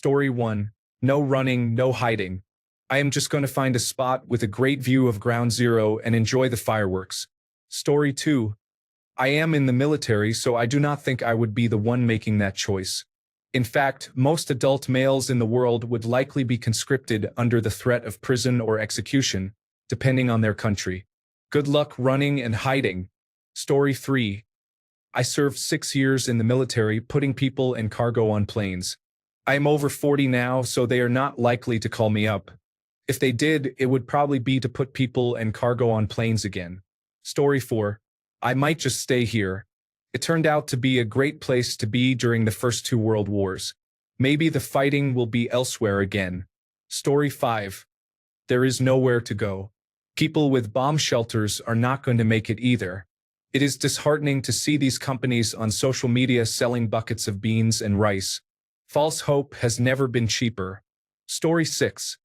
Story 1. No running, no hiding. I am just going to find a spot with a great view of Ground Zero and enjoy the fireworks. Story 2. I am in the military, so I do not think I would be the one making that choice. In fact, most adult males in the world would likely be conscripted under the threat of prison or execution, depending on their country. Good luck running and hiding. Story 3. I served 6 years in the military, putting people and cargo on planes. I am over 40 now, so they are not likely to call me up. If they did, it would probably be to put people and cargo on planes again. Story 4. I might just stay here. It turned out to be a great place to be during the first 2 world wars. Maybe the fighting will be elsewhere again. Story 5. There is nowhere to go. People with bomb shelters are not going to make it either. It is disheartening to see these companies on social media selling buckets of beans and rice. False hope has never been cheaper. Story 6.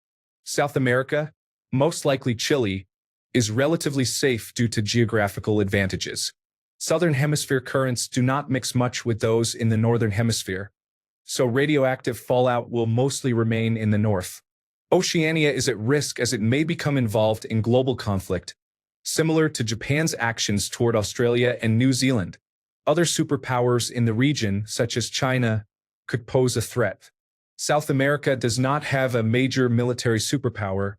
South America, most likely Chile, is relatively safe due to geographical advantages. Southern Hemisphere currents do not mix much with those in the Northern Hemisphere, so radioactive fallout will mostly remain in the north. Oceania is at risk as it may become involved in global conflict, similar to Japan's actions toward Australia and New Zealand. Other superpowers in the region, such as China, could pose a threat. South America does not have a major military superpower,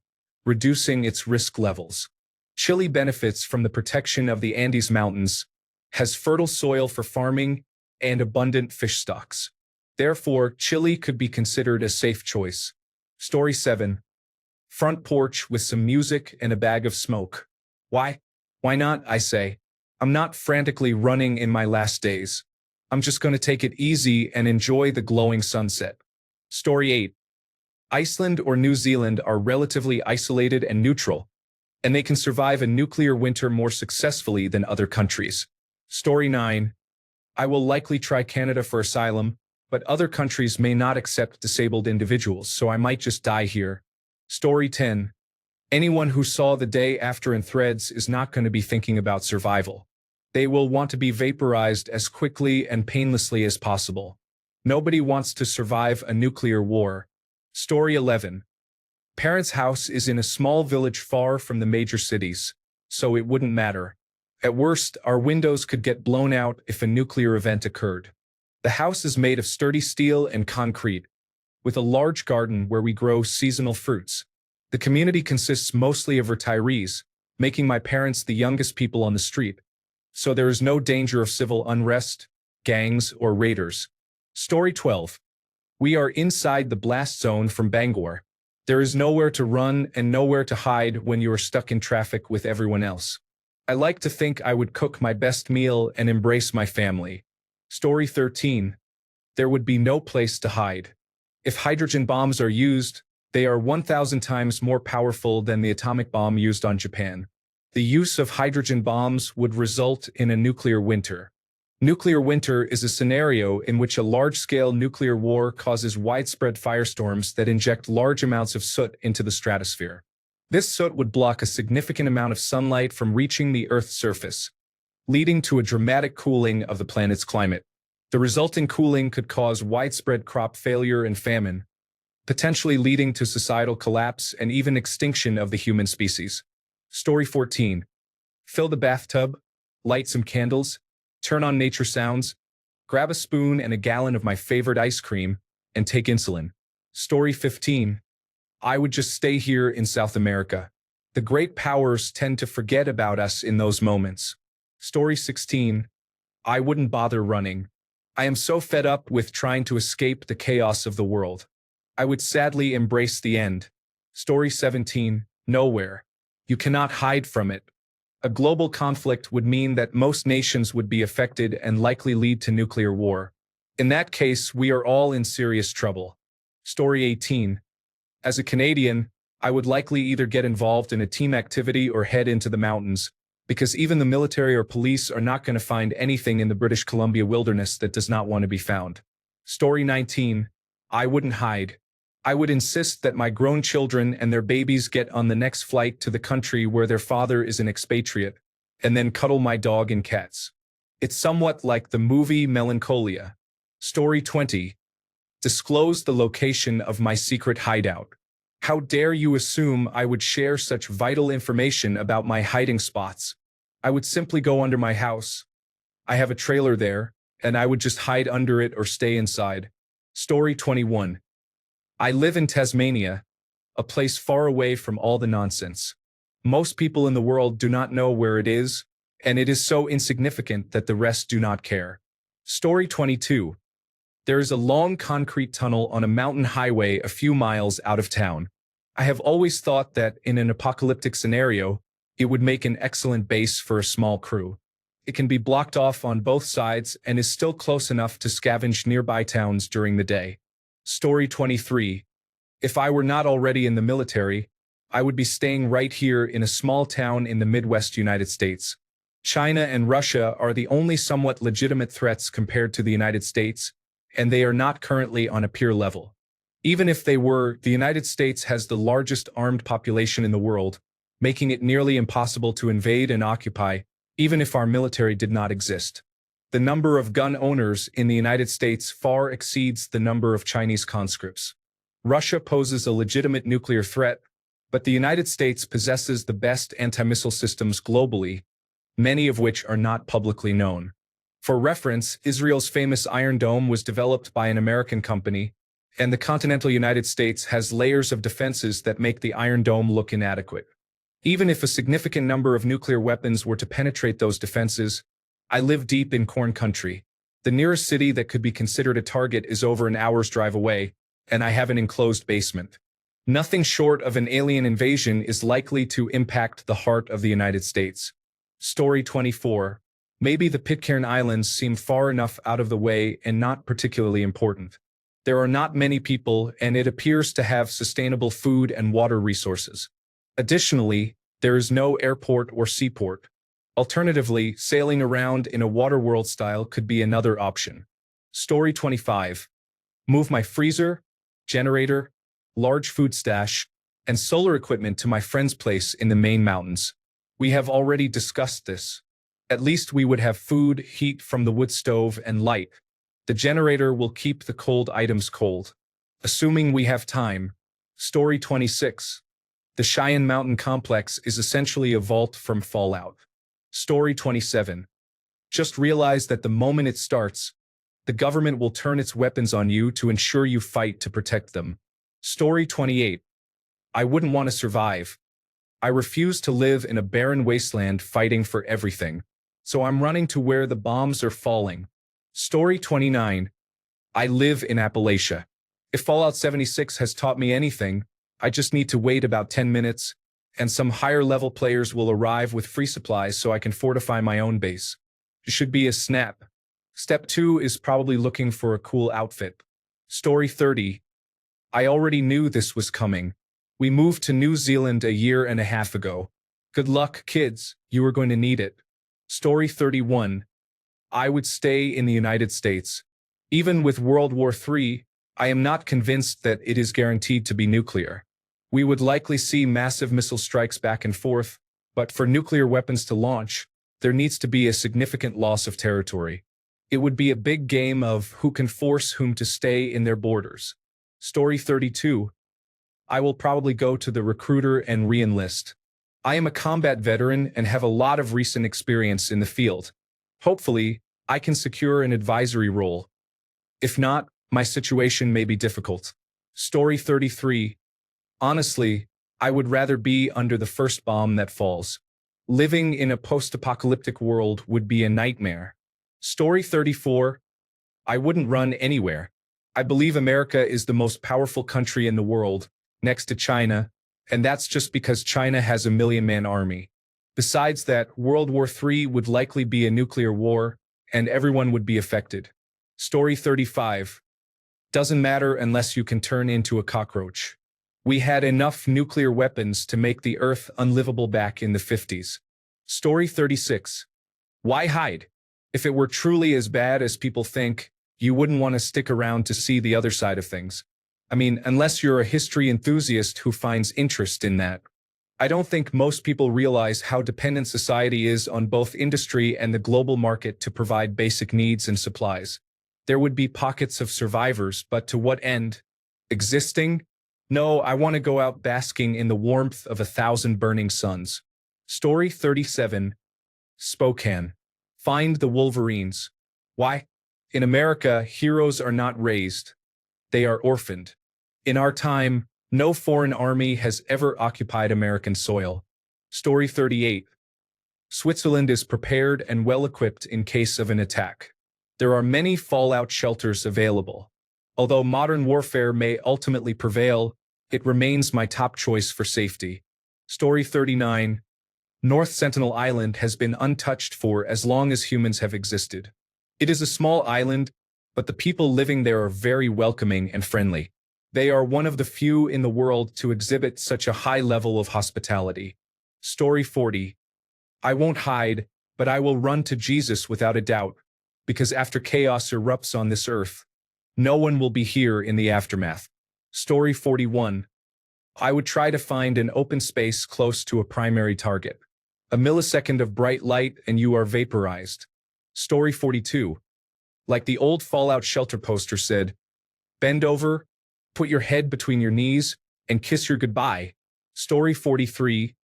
reducing its risk levels. Chile benefits from the protection of the Andes Mountains, has fertile soil for farming, and abundant fish stocks. Therefore, Chile could be considered a safe choice. Story 7. Front porch with some music and a bag of smoke. Why? Why not, I say. I'm not frantically running in my last days. I'm just going to take it easy and enjoy the glowing sunset. Story 8. Iceland or New Zealand are relatively isolated and neutral, and they can survive a nuclear winter more successfully than other countries. Story 9. I will likely try Canada for asylum, but other countries may not accept disabled individuals, so I might just die here. Story 10. Anyone who saw The Day After in Threads is not going to be thinking about survival. They will want to be vaporized as quickly and painlessly as possible. Nobody wants to survive a nuclear war. Story 11. Parents' house is in a small village far from the major cities, so it wouldn't matter. At worst, our windows could get blown out if a nuclear event occurred. The house is made of sturdy steel and concrete, with a large garden where we grow seasonal fruits. The community consists mostly of retirees, making my parents the youngest people on the street, so there is no danger of civil unrest, gangs, or raiders. Story 12. We are inside the blast zone from Bangor. There is nowhere to run and nowhere to hide when you are stuck in traffic with everyone else. I like to think I would cook my best meal and embrace my family. Story 13. There would be no place to hide. If hydrogen bombs are used, they are 1,000 times more powerful than the atomic bomb used on Japan. The use of hydrogen bombs would result in a nuclear winter. Nuclear winter is a scenario in which a large-scale nuclear war causes widespread firestorms that inject large amounts of soot into the stratosphere. This soot would block a significant amount of sunlight from reaching the Earth's surface, leading to a dramatic cooling of the planet's climate. The resulting cooling could cause widespread crop failure and famine, potentially leading to societal collapse and even extinction of the human species. Story 14. Fill the bathtub, light some candles, turn on nature sounds, grab a spoon and a gallon of my favorite ice cream, and take insulin. Story 15. I would just stay here in South America. The great powers tend to forget about us in those moments. Story 16. I wouldn't bother running. I am so fed up with trying to escape the chaos of the world. I would sadly embrace the end. Story 17. Nowhere. You cannot hide from it. A global conflict would mean that most nations would be affected and likely lead to nuclear war. In that case, we are all in serious trouble. Story 18. As a Canadian, I would likely either get involved in a team activity or head into the mountains, because even the military or police are not going to find anything in the British Columbia wilderness that does not want to be found. Story 19. I wouldn't hide. I would insist that my grown children and their babies get on the next flight to the country where their father is an expatriate, and then cuddle my dog and cats. It's somewhat like the movie Melancholia. Story 20. Disclose the location of my secret hideout. How dare you assume I would share such vital information about my hiding spots? I would simply go under my house. I have a trailer there, and I would just hide under it or stay inside. Story 21. I live in Tasmania, a place far away from all the nonsense. Most people in the world do not know where it is, and it is so insignificant that the rest do not care. Story 22. There is a long concrete tunnel on a mountain highway a few miles out of town. I have always thought that in an apocalyptic scenario, it would make an excellent base for a small crew. It can be blocked off on both sides and is still close enough to scavenge nearby towns during the day. Story 23. If I were not already in the military, I would be staying right here in a small town in the Midwest United States. China and Russia are the only somewhat legitimate threats compared to the United States, and they are not currently on a peer level. Even if they were, the United States has the largest armed population in the world, making it nearly impossible to invade and occupy, even if our military did not exist. The number of gun owners in the United States far exceeds the number of Chinese conscripts. Russia poses a legitimate nuclear threat, but the United States possesses the best anti-missile systems globally, many of which are not publicly known. For reference, Israel's famous Iron Dome was developed by an American company, and the continental United States has layers of defenses that make the Iron Dome look inadequate. Even if a significant number of nuclear weapons were to penetrate those defenses, I live deep in corn country. The nearest city that could be considered a target is over an hour's drive away, and I have an enclosed basement. Nothing short of an alien invasion is likely to impact the heart of the United States. Story 24. Maybe the Pitcairn Islands seem far enough out of the way and not particularly important. There are not many people, and it appears to have sustainable food and water resources. Additionally, there is no airport or seaport. Alternatively, sailing around in a waterworld style could be another option. Story 25. Move my freezer, generator, large food stash, and solar equipment to my friend's place in the Maine mountains. We have already discussed this. At least we would have food, heat from the wood stove, and light. The generator will keep the cold items cold. Assuming we have time. Story 26. The Cheyenne Mountain Complex is essentially a vault from Fallout. Story 27. Just realize that the moment it starts, the government will turn its weapons on you to ensure you fight to protect them. Story 28. I wouldn't want to survive. I refuse to live in a barren wasteland fighting for everything. So I'm running to where the bombs are falling. Story 29. I live in Appalachia. If Fallout 76 has taught me anything, I just need to wait about 10 minutes, and some higher-level players will arrive with free supplies so I can fortify my own base. It should be a snap. Step 2 is probably looking for a cool outfit. Story 30. I already knew this was coming. We moved to New Zealand a year and a half ago. Good luck, kids. You are going to need it. Story 31. I would stay in the United States. Even with World War III, I am not convinced that it is guaranteed to be nuclear. We would likely see massive missile strikes back and forth, but for nuclear weapons to launch, there needs to be a significant loss of territory. It would be a big game of who can force whom to stay in their borders. Story 32. I will probably go to the recruiter and re-enlist. I am a combat veteran and have a lot of recent experience in the field. Hopefully, I can secure an advisory role. If not, my situation may be difficult. Story 33. Honestly, I would rather be under the first bomb that falls. Living in a post-apocalyptic world would be a nightmare. Story 34. I wouldn't run anywhere. I believe America is the most powerful country in the world, next to China, and that's just because China has a million-man army. Besides that, World War III would likely be a nuclear war, and everyone would be affected. Story 35. Doesn't matter unless you can turn into a cockroach. We had enough nuclear weapons to make the Earth unlivable back in the 50s. Story 36. Why hide? If it were truly as bad as people think, you wouldn't want to stick around to see the other side of things. I mean, unless you're a history enthusiast who finds interest in that. I don't think most people realize how dependent society is on both industry and the global market to provide basic needs and supplies. There would be pockets of survivors, but to what end? Existing? No, I want to go out basking in the warmth of 1,000 burning suns. Story 37. Spokane. Find the Wolverines. Why? In America, heroes are not raised. They are orphaned. In our time, no foreign army has ever occupied American soil. Story 38. Switzerland is prepared and well-equipped in case of an attack. There are many fallout shelters available. Although modern warfare may ultimately prevail, it remains my top choice for safety. Story 39. North Sentinel Island has been untouched for as long as humans have existed. It is a small island, but the people living there are very welcoming and friendly. They are one of the few in the world to exhibit such a high level of hospitality. Story 40. I won't hide, but I will run to Jesus without a doubt, because after chaos erupts on this earth, no one will be here in the aftermath. Story 41. I would try to find an open space close to a primary target. A millisecond of bright light and you are vaporized. Story 42. Like the old Fallout shelter poster said, bend over, put your head between your knees, and kiss your goodbye. Story 43.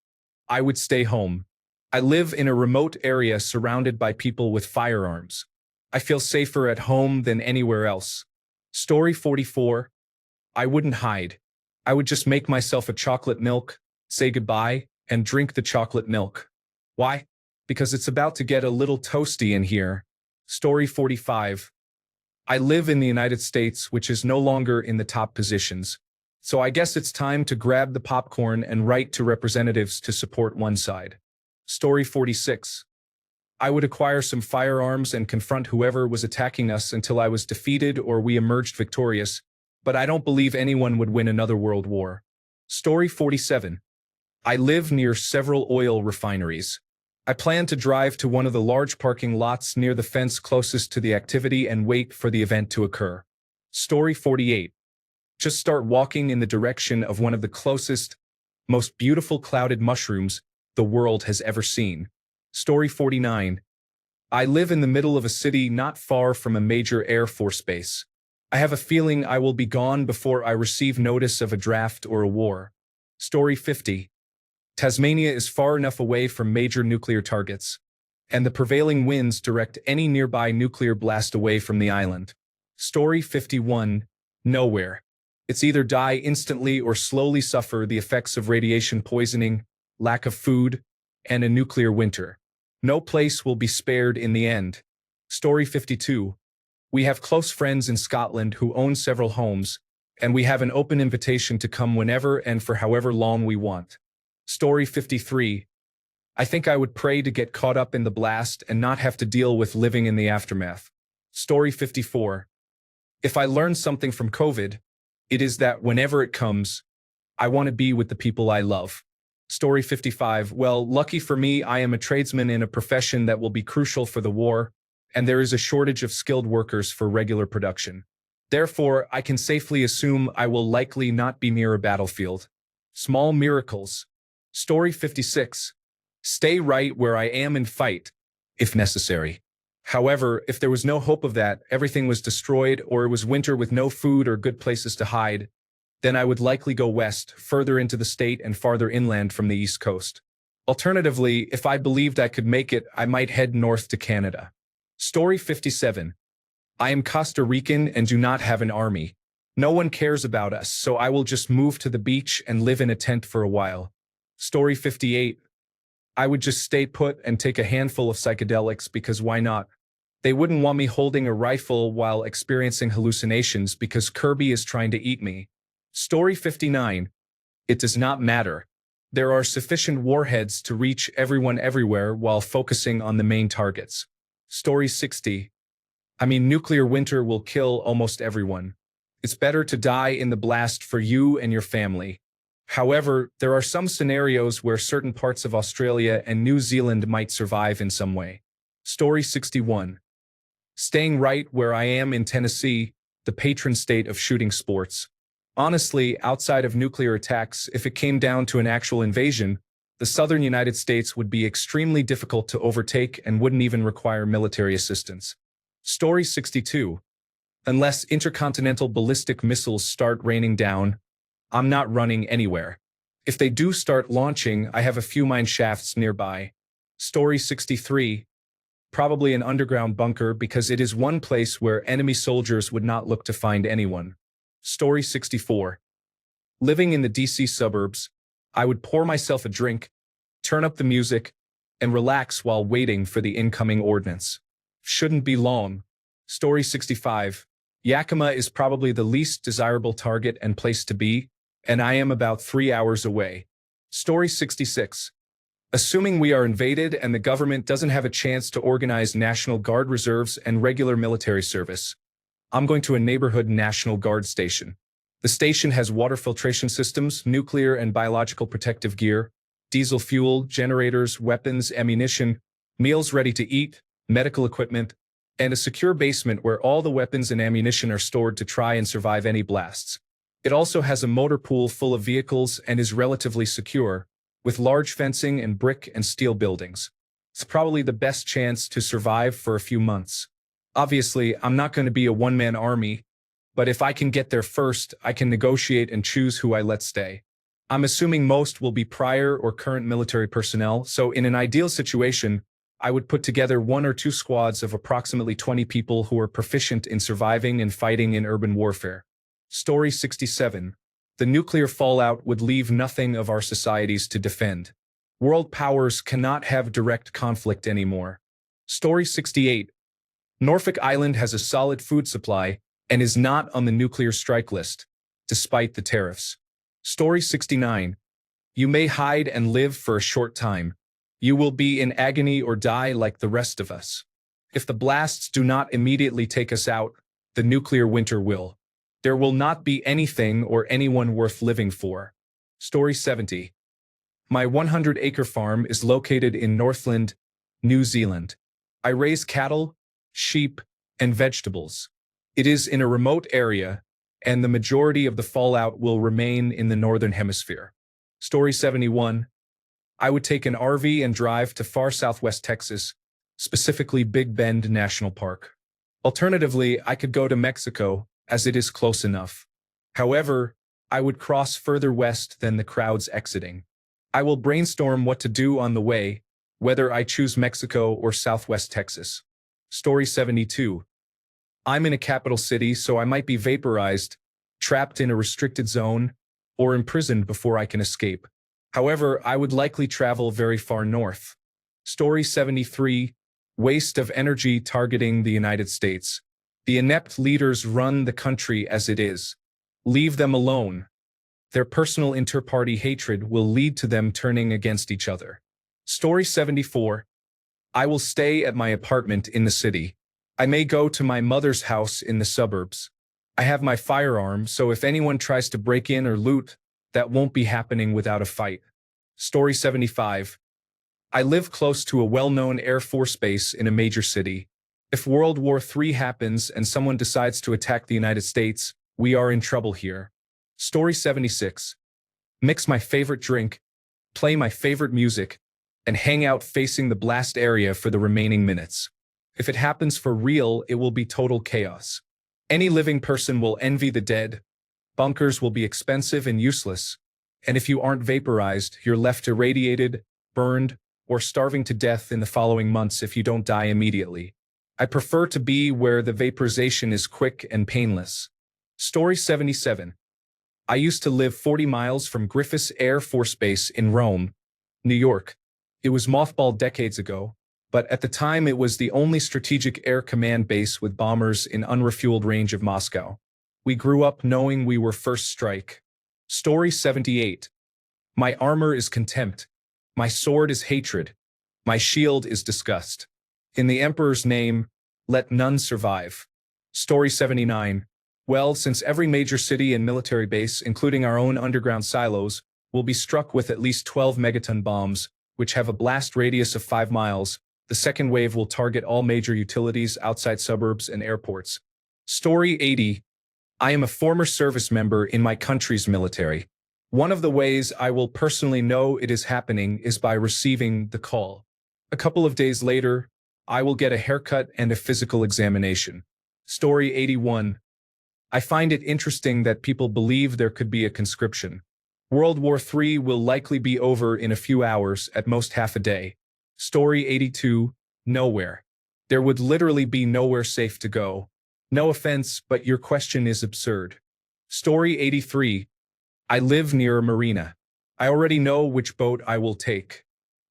I would stay home. I live in a remote area surrounded by people with firearms. I feel safer at home than anywhere else. Story 44. I wouldn't hide. I would just make myself a chocolate milk, say goodbye, and drink the chocolate milk. Why? Because it's about to get a little toasty in here. Story 45. I live in the United States, which is no longer in the top positions. So I guess it's time to grab the popcorn and write to representatives to support one side. Story 46. I would acquire some firearms and confront whoever was attacking us until I was defeated or we emerged victorious, but I don't believe anyone would win another world war. Story 47. I live near several oil refineries. I plan to drive to one of the large parking lots near the fence closest to the activity and wait for the event to occur. Story 48. Just start walking in the direction of one of the closest, most beautiful clouded mushrooms the world has ever seen. Story 49. I live in the middle of a city not far from a major Air Force base. I have a feeling I will be gone before I receive notice of a draft or a war. Story 50. Tasmania is far enough away from major nuclear targets, and the prevailing winds direct any nearby nuclear blast away from the island. Story 51. Nowhere. It's either die instantly or slowly suffer the effects of radiation poisoning, lack of food, and a nuclear winter. No place will be spared in the end. Story 52. We have close friends in Scotland who own several homes, and we have an open invitation to come whenever and for however long we want. Story 53. I think I would pray to get caught up in the blast and not have to deal with living in the aftermath. Story 54. If I learn something from COVID, it is that whenever it comes, I want to be with the people I love. Story 55. Well, lucky for me, I am a tradesman in a profession that will be crucial for the war, and there is a shortage of skilled workers for regular production. Therefore, I can safely assume I will likely not be near a battlefield. Small miracles. Story 56. Stay right where I am and fight, if necessary. However, if there was no hope of that, everything was destroyed, or it was winter with no food or good places to hide, then I would likely go west, further into the state and farther inland from the East Coast. Alternatively, if I believed I could make it, I might head north to Canada. Story 57. I am Costa Rican and do not have an army. No one cares about us, so I will just move to the beach and live in a tent for a while. Story 58. I would just stay put and take a handful of psychedelics because why not? They wouldn't want me holding a rifle while experiencing hallucinations because Kirby is trying to eat me. Story 59. It does not matter. There are sufficient warheads to reach everyone everywhere while focusing on the main targets. Story 60. Nuclear winter will kill almost everyone. It's better to die in the blast for you and your family. However, there are some scenarios where certain parts of Australia and New Zealand might survive in some way. Story 61. Staying right where I am in Tennessee, the patron state of shooting sports. Honestly, outside of nuclear attacks, if it came down to an actual invasion, the southern United States would be extremely difficult to overtake and wouldn't even require military assistance. Story 62. Unless intercontinental ballistic missiles start raining down, I'm not running anywhere. If they do start launching, I have a few mine shafts nearby. Story 63. Probably an underground bunker because it is one place where enemy soldiers would not look to find anyone. Story 64. Living in the DC suburbs, I would pour myself a drink, turn up the music, and relax while waiting for the incoming ordnance. Shouldn't be long. Story 65. Yakima is probably the least desirable target and place to be, and I am about 3 hours away. Story 66. Assuming we are invaded and the government doesn't have a chance to organize National Guard reserves and regular military service, I'm going to a neighborhood National Guard station. The station has water filtration systems, nuclear and biological protective gear, diesel fuel, generators, weapons, ammunition, meals ready to eat, medical equipment, and a secure basement where all the weapons and ammunition are stored to try and survive any blasts. It also has a motor pool full of vehicles and is relatively secure, with large fencing and brick and steel buildings. It's probably the best chance to survive for a few months. Obviously, I'm not going to be a one-man army, but if I can get there first, I can negotiate and choose who I let stay. I'm assuming most will be prior or current military personnel, so in an ideal situation, I would put together 1 or 2 squads of approximately 20 people who are proficient in surviving and fighting in urban warfare. Story 67. The nuclear fallout would leave nothing of our societies to defend. World powers cannot have direct conflict anymore. Story 68. Norfolk Island has a solid food supply and is not on the nuclear strike list, despite the tariffs. Story 69. You may hide and live for a short time. You will be in agony or die like the rest of us. If the blasts do not immediately take us out, the nuclear winter will. There will not be anything or anyone worth living for. Story 70. My 100-acre farm is located in Northland, New Zealand. I raise cattle, sheep, and vegetables. It is in a remote area, and the majority of the fallout will remain in the Northern Hemisphere. Story 71. I would take an RV and drive to far southwest Texas, specifically Big Bend National Park. Alternatively, I could go to Mexico, as it is close enough. However, I would cross further west than the crowds exiting. I will brainstorm what to do on the way, whether I choose Mexico or southwest Texas. Story 72. I'm in a capital city, so I might be vaporized, trapped in a restricted zone, or imprisoned before I can escape. However, I would likely travel very far north. Story 73. Waste of energy targeting the United States. The inept leaders run the country as it is. Leave them alone. Their personal inter-party hatred will lead to them turning against each other. Story 74. I will stay at my apartment in the city. I may go to my mother's house in the suburbs. I have my firearm, so if anyone tries to break in or loot, that won't be happening without a fight. Story 75. I live close to a well-known Air Force base in a major city. If World War III happens and someone decides to attack the United States, we are in trouble here. Story 76. Mix my favorite drink, play my favorite music, and hang out facing the blast area for the remaining minutes. If it happens for real, it will be total chaos. Any living person will envy the dead. Bunkers will be expensive and useless. And if you aren't vaporized, you're left irradiated, burned, or starving to death in the following months if you don't die immediately. I prefer to be where the vaporization is quick and painless. Story 77. I used to live 40 miles from Griffiths Air Force Base in Rome, New York. It was mothballed decades ago, but at the time it was the only strategic air command base with bombers in unrefueled range of Moscow. We grew up knowing we were first strike. Story 78. My armor is contempt. My sword is hatred. My shield is disgust. In the Emperor's name, let none survive. Story 79. Well, since every major city and military base, including our own underground silos, will be struck with at least 12 megaton bombs, which have a blast radius of 5 miles, the second wave will target all major utilities outside suburbs and airports. Story 80. I am a former service member in my country's military. One of the ways I will personally know it is happening is by receiving the call. A couple of days later, I will get a haircut and a physical examination. Story 81. I find it interesting that people believe there could be a conscription. World War III will likely be over in a few hours, at most half a day. Story 82. Nowhere. There would literally be nowhere safe to go. No offense, but your question is absurd. Story 83. I live near a marina. I already know which boat I will take.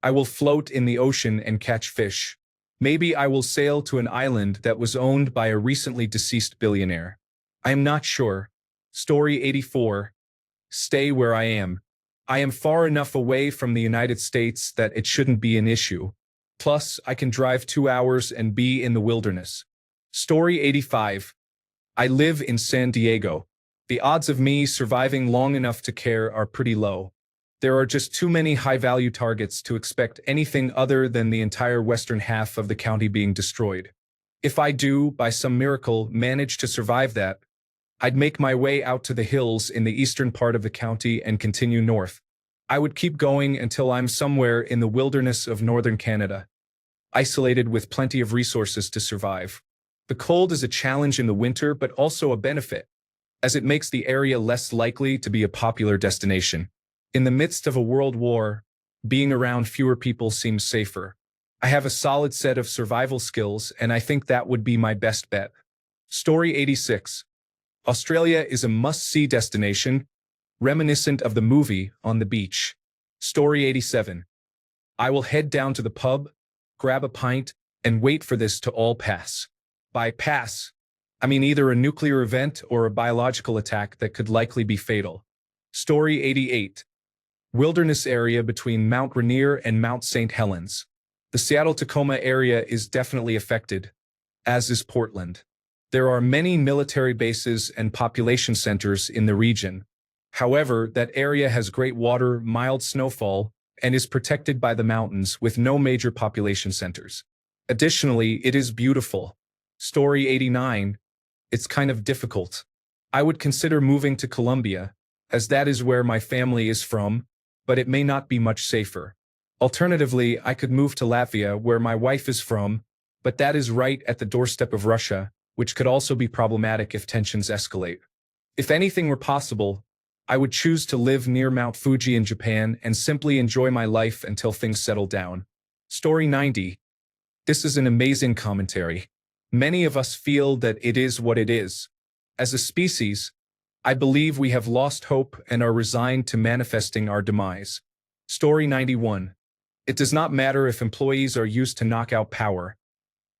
I will float in the ocean and catch fish. Maybe I will sail to an island that was owned by a recently deceased billionaire. I am not sure. Story 84. Stay where I am. I am far enough away from the United States that it shouldn't be an issue. Plus, I can drive 2 hours and be in the wilderness. Story 85. I live in San Diego. The odds of me surviving long enough to care are pretty low. There are just too many high-value targets to expect anything other than the entire western half of the county being destroyed. If I do, by some miracle, manage to survive that, I'd make my way out to the hills in the eastern part of the county and continue north. I would keep going until I'm somewhere in the wilderness of northern Canada, isolated with plenty of resources to survive. The cold is a challenge in the winter, but also a benefit, as it makes the area less likely to be a popular destination. In the midst of a world war, being around fewer people seems safer. I have a solid set of survival skills, and I think that would be my best bet. Story 86. Australia is a must-see destination, reminiscent of the movie On the Beach. Story 87. I will head down to the pub, grab a pint, and wait for this to all pass. By pass, I mean either a nuclear event or a biological attack that could likely be fatal. Story 88. Wilderness area between Mount Rainier and Mount St. Helens. The Seattle-Tacoma area is definitely affected, as is Portland. There are many military bases and population centers in the region. However, that area has great water, mild snowfall, and is protected by the mountains with no major population centers. Additionally, it is beautiful. Story 89. It's kind of difficult. I would consider moving to Colombia, as that is where my family is from, but it may not be much safer. Alternatively, I could move to Latvia, where my wife is from, but that is right at the doorstep of Russia, which could also be problematic if tensions escalate. If anything were possible, I would choose to live near Mount Fuji in Japan and simply enjoy my life until things settle down. Story 90. This is an amazing commentary. Many of us feel that it is what it is. As a species, I believe we have lost hope and are resigned to manifesting our demise. Story 91. It does not matter if employees are used to knock out power.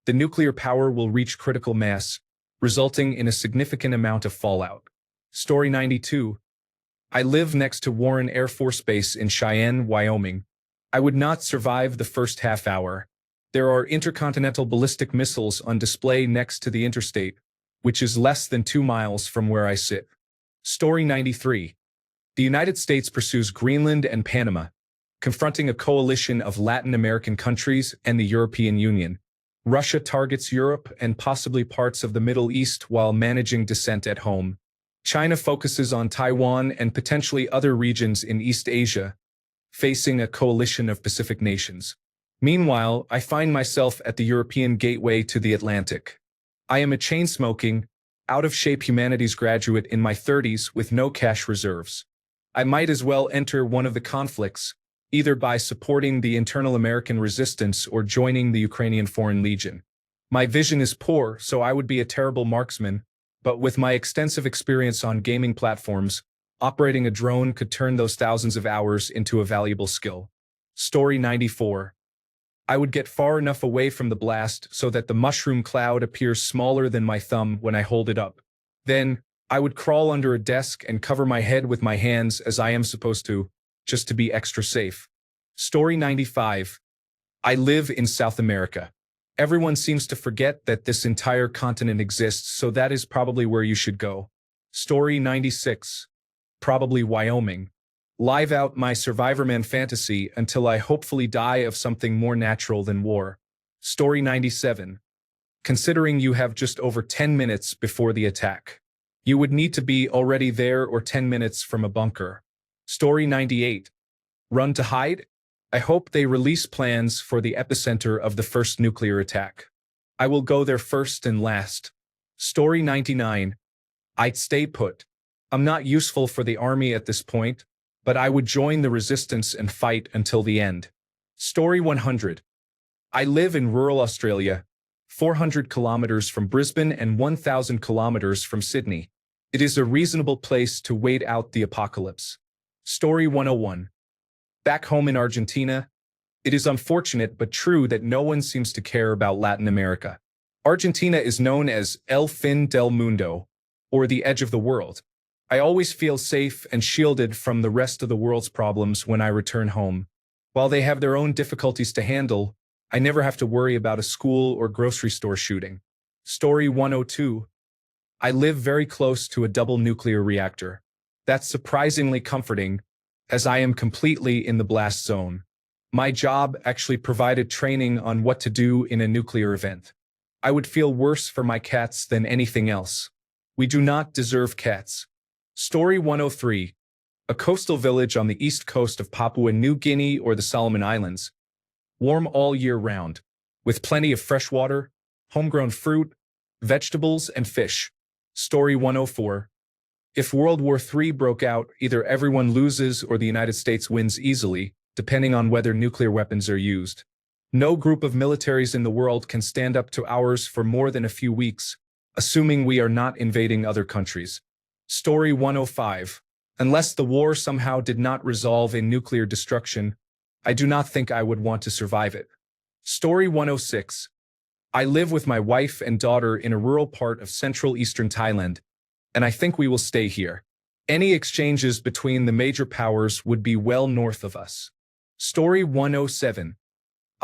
The nuclear power will reach critical mass, resulting in a significant amount of fallout. Story 92. I live next to Warren Air Force Base in Cheyenne, Wyoming. I would not survive the first half hour. There are intercontinental ballistic missiles on display next to the interstate, which is less than 2 miles from where I sit. Story 93. The United States pursues Greenland and Panama, confronting a coalition of Latin American countries and the European Union. Russia targets Europe and possibly parts of the Middle East while managing dissent at home. China focuses on Taiwan and potentially other regions in East Asia, facing a coalition of Pacific nations. Meanwhile, I find myself at the European gateway to the Atlantic. I am a chain-smoking, out-of-shape humanities graduate in my 30s with no cash reserves. I might as well enter one of the conflicts, either by supporting the internal American resistance or joining the Ukrainian Foreign Legion. My vision is poor, so I would be a terrible marksman, but with my extensive experience on gaming platforms, operating a drone could turn those thousands of hours into a valuable skill. Story 94. I would get far enough away from the blast so that the mushroom cloud appears smaller than my thumb when I hold it up. Then, I would crawl under a desk and cover my head with my hands as I am supposed to, just to be extra safe. Story 95. I live in South America. Everyone seems to forget that this entire continent exists, so that is probably where you should go. Story 96. Probably Wyoming. Live out my Survivorman fantasy until I hopefully die of something more natural than war. Story 97. Considering you have just over 10 minutes before the attack. You would need to be already there or 10 minutes from a bunker. Story 98. Run to hide? I hope they release plans for the epicenter of the first nuclear attack. I will go there first and last. Story 99. I'd stay put. I'm not useful for the army at this point, but I would join the resistance and fight until the end. Story 100. I live in rural Australia, 400 kilometers from Brisbane and 1,000 kilometers from Sydney. It is a reasonable place to wait out the apocalypse. Story 101. Back home in Argentina, it is unfortunate but true that no one seems to care about Latin America. Argentina is known as El Fin del Mundo, or the edge of the world. I always feel safe and shielded from the rest of the world's problems when I return home. While they have their own difficulties to handle, I never have to worry about a school or grocery store shooting. Story 102. I live very close to a double nuclear reactor. That's surprisingly comforting, as I am completely in the blast zone. My job actually provided training on what to do in a nuclear event. I would feel worse for my cats than anything else. We do not deserve cats. Story 103. A coastal village on the east coast of Papua New Guinea or the Solomon Islands. Warm all year round, with plenty of fresh water, homegrown fruit, vegetables, and fish. Story 104. If World War III broke out, either everyone loses or the United States wins easily, depending on whether nuclear weapons are used. No group of militaries in the world can stand up to ours for more than a few weeks, assuming we are not invading other countries. Story 105. Unless the war somehow did not resolve in nuclear destruction, I do not think I would want to survive it. Story 106. I live with my wife and daughter in a rural part of central eastern Thailand, and I think we will stay here. Any exchanges between the major powers would be well north of us. Story 107.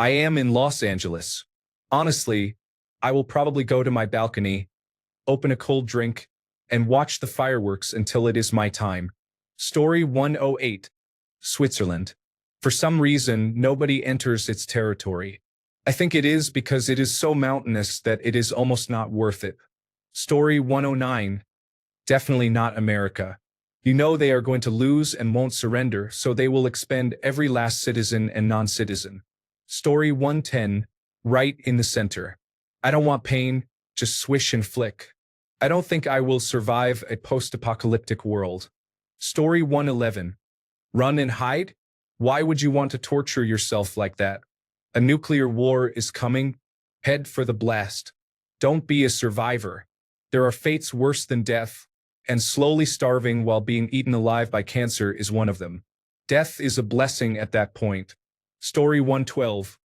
I am in Los Angeles. Honestly, I will probably go to my balcony, open a cold drink, and watch the fireworks until it is my time. Story 108. Switzerland. For some reason, nobody enters its territory. I think it is because it is so mountainous that it is almost not worth it. Story 109. Definitely not America. You know they are going to lose and won't surrender, so they will expend every last citizen and non-citizen. Story 110. Right in the center. I don't want pain, just swish and flick. I don't think I will survive a post-apocalyptic world. Story 111. Run and hide? Why would you want to torture yourself like that? A nuclear war is coming. Head for the blast. Don't be a survivor. There are fates worse than death, and slowly starving while being eaten alive by cancer is one of them. Death is a blessing at that point. Story 112.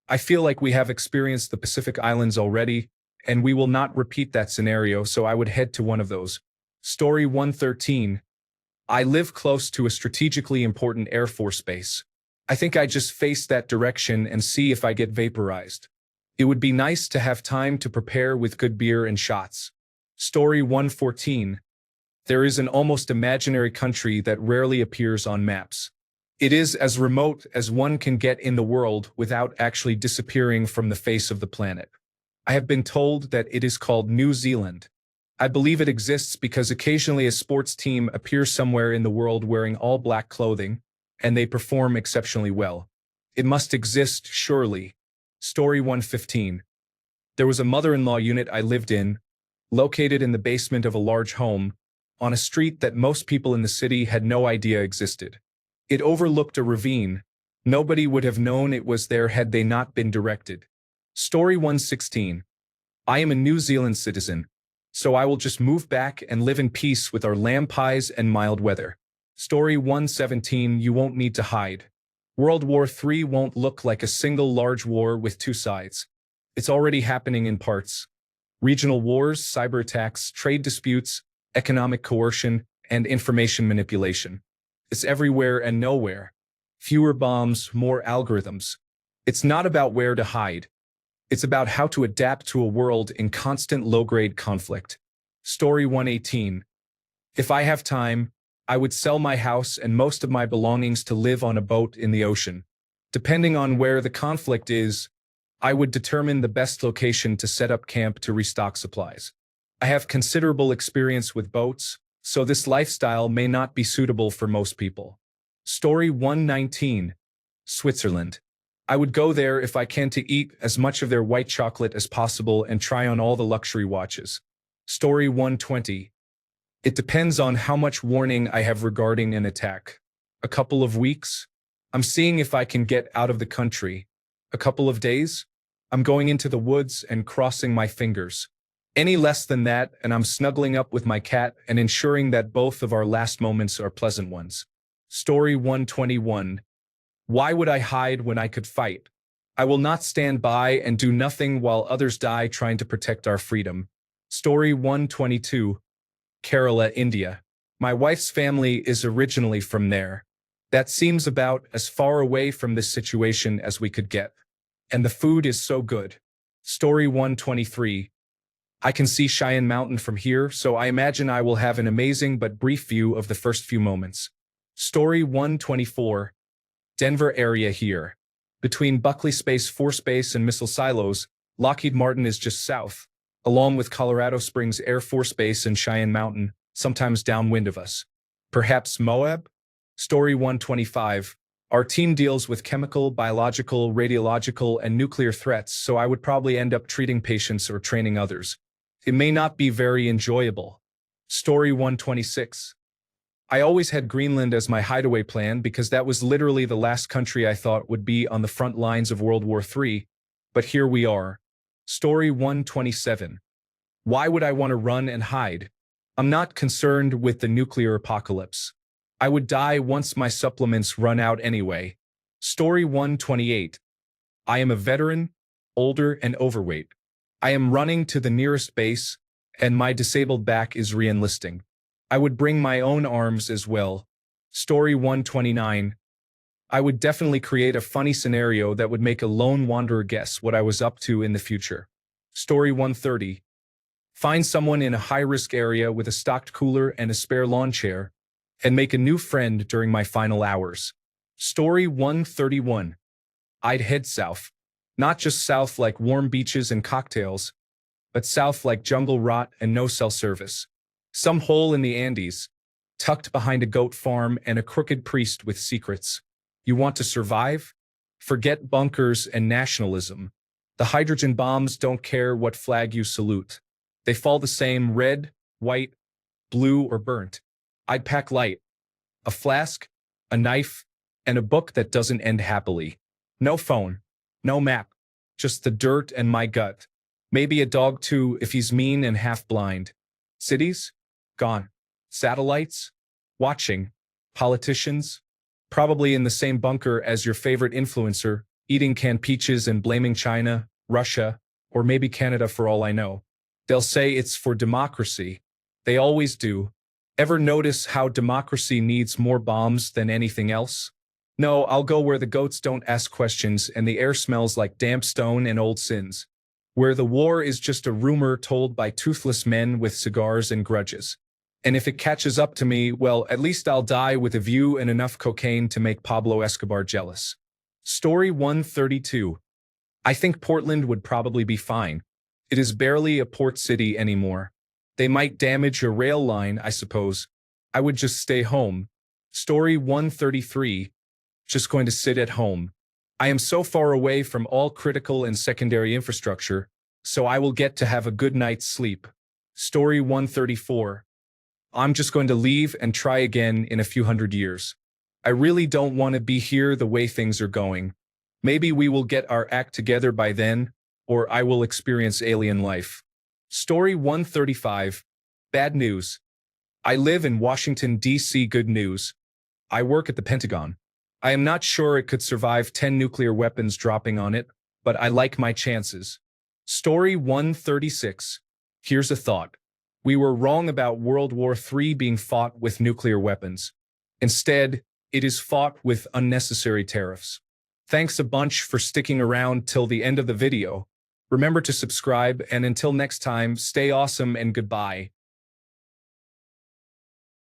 I feel like we have experienced the Pacific Islands already, and we will not repeat that scenario, so I would head to one of those. Story 113. I live close to a strategically important Air Force base. I think I just face that direction and see if I get vaporized. It would be nice to have time to prepare with good beer and shots. Story 114. There is an almost imaginary country that rarely appears on maps. It is as remote as one can get in the world without actually disappearing from the face of the planet. I have been told that it is called New Zealand. I believe it exists because occasionally a sports team appears somewhere in the world wearing all black clothing, and they perform exceptionally well. It must exist, surely. Story 115. There was a mother-in-law unit I lived in, located in the basement of a large home, on a street that most people in the city had no idea existed. It overlooked a ravine. Nobody would have known it was there had they not been directed. Story 116. I am a New Zealand citizen, so I will just move back and live in peace with our lamb pies and mild weather. Story 117. You won't need to hide. World War III won't look like a single large war with two sides. It's already happening in parts. Regional wars, cyber attacks, trade disputes, economic coercion, and information manipulation. It's everywhere and nowhere. Fewer bombs, more algorithms. It's not about where to hide. It's about how to adapt to a world in constant low-grade conflict. Story 118. If I have time, I would sell my house and most of my belongings to live on a boat in the ocean. Depending on where the conflict is, I would determine the best location to set up camp to restock supplies. I have considerable experience with boats, so this lifestyle may not be suitable for most people. Story 119. Switzerland. I would go there if I can to eat as much of their white chocolate as possible and try on all the luxury watches. Story 120. It depends on how much warning I have regarding an attack. A couple of weeks? I'm seeing if I can get out of the country. A couple of days? I'm going into the woods and crossing my fingers. Any less than that, and I'm snuggling up with my cat and ensuring that both of our last moments are pleasant ones. Story 121. Why would I hide when I could fight? I will not stand by and do nothing while others die trying to protect our freedom. Story 122. Kerala, India. My wife's family is originally from there. That seems about as far away from this situation as we could get. And the food is so good. Story 123. I can see Cheyenne Mountain from here, so I imagine I will have an amazing but brief view of the first few moments. Story 124. Denver area here. Between Buckley Space 4 Space and Missile Silos, Lockheed Martin is just south, along with Colorado Springs Air Force Base and Cheyenne Mountain, sometimes downwind of us. Perhaps Moab? Story 125. Our team deals with chemical, biological, radiological, and nuclear threats, so I would probably end up treating patients or training others. It may not be very enjoyable. Story 126. I always had Greenland as my hideaway plan because that was literally the last country I thought would be on the front lines of World War III, but here we are. Story 127. Why would I want to run and hide? I'm not concerned with the nuclear apocalypse. I would die once my supplements run out anyway. Story 128. I am a veteran, older, and overweight. I am running to the nearest base, and my disabled back is re-enlisting. I would bring my own arms as well. Story 129. I would definitely create a funny scenario that would make a lone wanderer guess what I was up to in the future. Story 130. Find someone in a high-risk area with a stocked cooler and a spare lawn chair, and make a new friend during my final hours. Story 131. I'd head south. Not just south like warm beaches and cocktails, but south like jungle rot and no cell service. Some hole in the Andes, tucked behind a goat farm and a crooked priest with secrets. You want to survive? Forget bunkers and nationalism. The hydrogen bombs don't care what flag you salute. They fall the same red, white, blue, or burnt. I'd pack light. A flask, a knife, and a book that doesn't end happily. No phone, no map, just the dirt and my gut. Maybe a dog too if he's mean and half blind. Cities? Gone. Satellites? Watching. Politicians? Probably in the same bunker as your favorite influencer, eating canned peaches and blaming China, Russia, or maybe Canada for all I know. They'll say it's for democracy. They always do. Ever notice how democracy needs more bombs than anything else? No, I'll go where the goats don't ask questions and the air smells like damp stone and old sins. Where the war is just a rumor told by toothless men with cigars and grudges. And if it catches up to me, well, at least I'll die with a view and enough cocaine to make Pablo Escobar jealous. Story 132. I think Portland would probably be fine. It is barely a port city anymore. They might damage a rail line, I suppose. I would just stay home. Story 133. Just going to sit at home. I am so far away from all critical and secondary infrastructure, so I will get to have a good night's sleep. Story 134. I'm just going to leave and try again in a few hundred years. I really don't want to be here the way things are going. Maybe we will get our act together by then, or I will experience alien life. Story 135. Bad news. I live in Washington, D.C. Good news. I work at the Pentagon. I am not sure it could survive 10 nuclear weapons dropping on it, but I like my chances. Story 136. Here's a thought. We were wrong about World War III being fought with nuclear weapons. Instead, it is fought with unnecessary tariffs. Thanks a bunch for sticking around till the end of the video. Remember to subscribe, and until next time, stay awesome and goodbye.